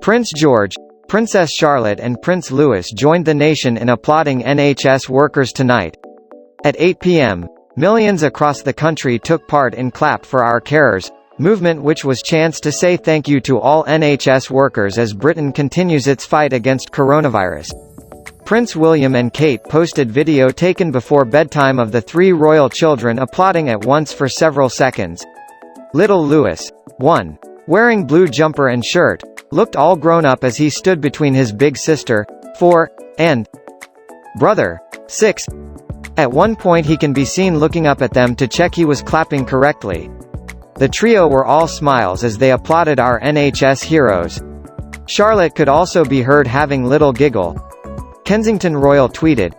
Prince George, Princess Charlotte and Prince Louis joined the nation in applauding NHS workers tonight. At 8 p.m., millions across the country took part in Clap for Our Carers movement, which was chance to say thank you to all NHS workers as Britain continues its fight against coronavirus. Prince William and Kate posted video taken before bedtime of the three royal children applauding at once for several seconds. Little Louis, 1, wearing blue jumper and shirt, looked all grown up as he stood between his big sister, 4, and brother, 6. At one point he can be seen looking up at them to check he was clapping correctly. The trio were all smiles as they applauded our NHS heroes. Charlotte could also be heard having little giggle. Kensington Royal tweeted,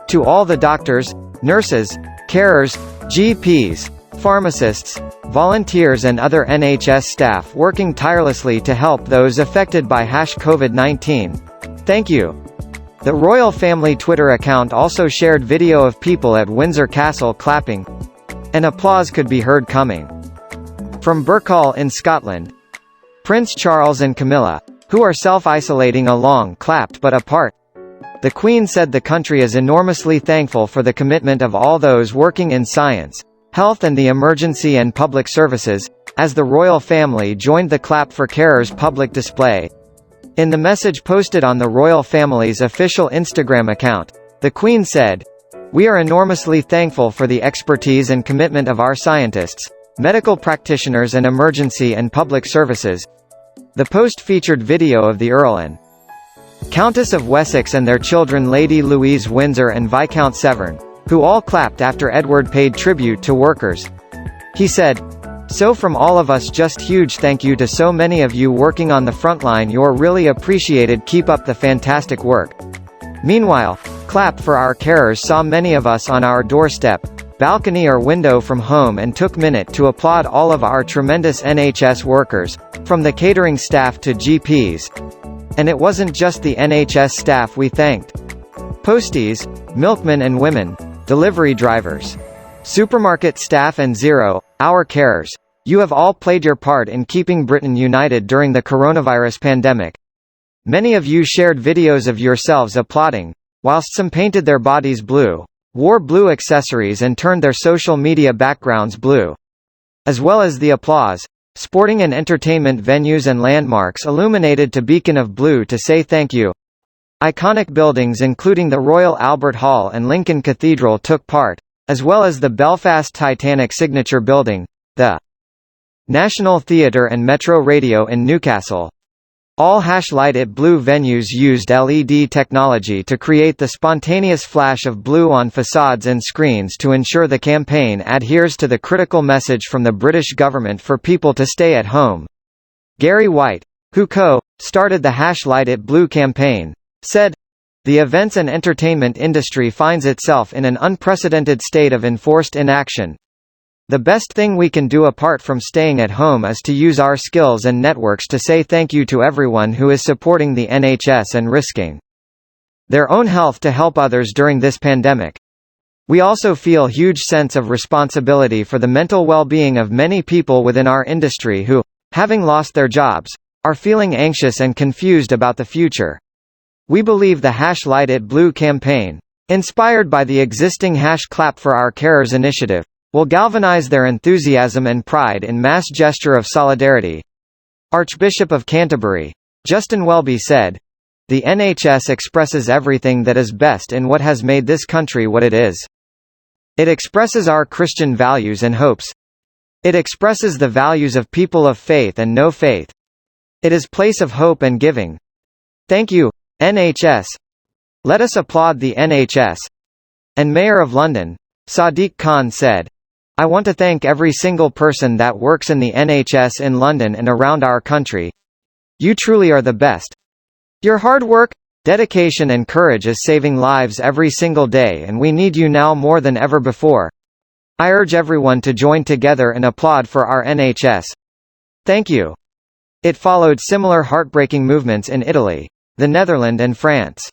"To all the doctors, nurses, carers, GPs, pharmacists, volunteers and other NHS staff working tirelessly to help those affected by #COVID-19. Thank you." The royal family Twitter account also shared video of people at Windsor Castle clapping, and applause could be heard coming from Birkhall in Scotland. Prince Charles and Camilla, who are self-isolating along, clapped but apart. The Queen said the country is enormously thankful for the commitment of all those working in science, health and the emergency and public services, as the royal family joined the Clap for Carers public display. In the message posted on the royal family's official Instagram account, the Queen said, "We are enormously thankful for the expertise and commitment of our scientists, medical practitioners and emergency and public services." The post featured video of the Earl and Countess of Wessex and their children Lady Louise Windsor and Viscount Severn, who all clapped after Edward paid tribute to workers. He said, "So from all of us, just huge thank you to so many of you working on the front line. You're really appreciated. Keep up the fantastic work." Meanwhile, Clap for Our Carers saw many of us on our doorstep, balcony or window from home and took minute to applaud all of our tremendous NHS workers, from the catering staff to GPs. And it wasn't just the NHS staff we thanked. Posties, milkmen and women, delivery drivers, supermarket staff and 0-hour carers. You have all played your part in keeping Britain united during the coronavirus pandemic. Many of you shared videos of yourselves applauding, whilst some painted their bodies blue, wore blue accessories and turned their social media backgrounds blue. As well as the applause, sporting and entertainment venues and landmarks illuminated to beacon of blue to say thank you. Iconic buildings including the Royal Albert Hall and Lincoln Cathedral took part, as well as the Belfast Titanic Signature Building, the National Theatre and Metro Radio in Newcastle. All #Light It Blue venues used LED technology to create the spontaneous flash of blue on facades and screens to ensure the campaign adheres to the critical message from the British government for people to stay at home. Gary White, who co-started the #Light It Blue campaign, said, "The events and entertainment industry finds itself in an unprecedented state of enforced inaction. The best thing we can do apart from staying at home is to use our skills and networks to say thank you to everyone who is supporting the NHS and risking their own health to help others during this pandemic. We also feel huge sense of responsibility for the mental well-being of many people within our industry who, having lost their jobs, are feeling anxious and confused about the future. We believe the #Light It Blue campaign, inspired by the existing #Clap for Our Carers initiative, will galvanize their enthusiasm and pride in mass gesture of solidarity." Archbishop of Canterbury, Justin Welby said, "The NHS expresses everything that is best in what has made this country what it is. It expresses our Christian values and hopes. It expresses the values of people of faith and no faith. It is place of hope and giving. Thank you, NHS. Let us applaud the NHS." And Mayor of London, Sadiq Khan said, "I want to thank every single person that works in the NHS in London and around our country. You truly are the best. Your hard work, dedication and courage is saving lives every single day and we need you now more than ever before. I urge everyone to join together and applaud for our NHS. Thank you." It followed similar heartbreaking movements in Italy, the Netherlands and France.